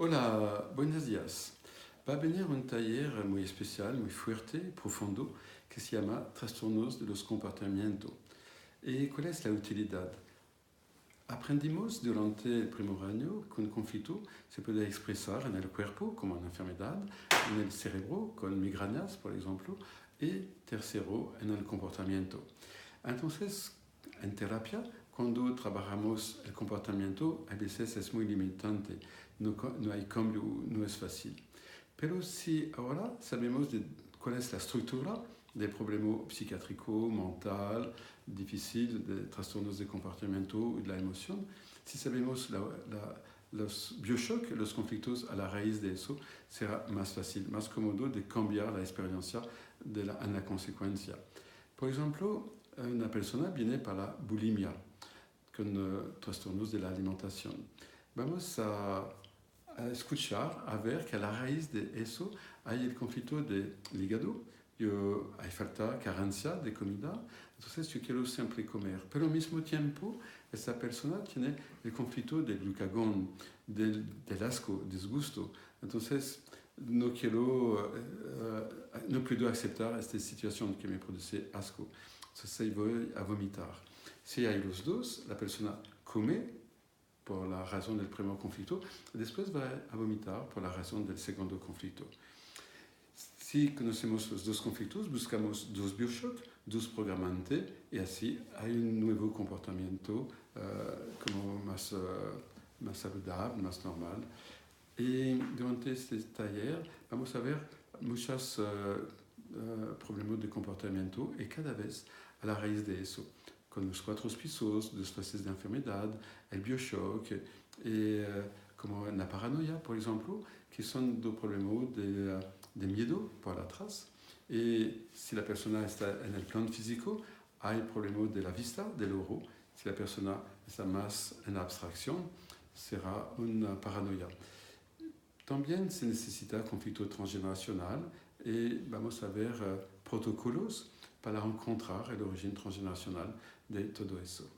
Hola, buenos días. Va a venir un taller muy especial, muy fuerte, profundo, que se llama Trastornos de los Comportamientos. ¿Y cuál es la utilidad? Aprendimos durante el primer año que un conflicto se puede expresar en el cuerpo como una enfermedad, en el cerebro con migrañas, por ejemplo, y tercero, en el comportamiento. Entonces, en terapia, cuando trabajamos el comportamiento, a veces es muy limitante, no hay cambio, no es fácil. Pero si ahora sabemos cuál es la estructura del problema psiquiátrico, mental, difícil, de trastornos de comportamiento y de la emoción, si sabemos los bioshocks, los conflictos a la raíz de eso, será más fácil, más cómodo de cambiar la experiencia en la consecuencia. Por ejemplo, una persona viene para la bulimia, con trastornos de la alimentación. Vamos a escuchar, a ver que a la raíz de eso hay el conflicto del hígado, hay falta, carencia de comida, entonces yo quiero siempre comer, pero al mismo tiempo esta persona tiene el conflicto del glucagón, del asco, disgusto, entonces no puedo aceptar esta situación que me produce asco, entonces voy a vomitar. Si hay los dos, la persona come por la razón del primer conflicto, después va a vomitar por la razón del segundo conflicto. Si conocemos los dos conflictos, buscamos dos bioshocks, dos programantes, y así hay un nuevo comportamiento como más saludable, más normal. Y durante este taller vamos a ver muchos problemas de comportamiento y cada vez a la raíz de eso, con los 4 pisos, dos fases de enfermedad, el bioshock, como la paranoia, por ejemplo, que son dos problemas de miedo por atrás. Y si la persona está en el plan físico, hay problemas de la vista, del ojo. Si la persona está más en la abstracción, será una paranoia. También se necesita conflicto transgeneracional y vamos a ver protocolos para encontrar el origen transgeneracional de todo eso.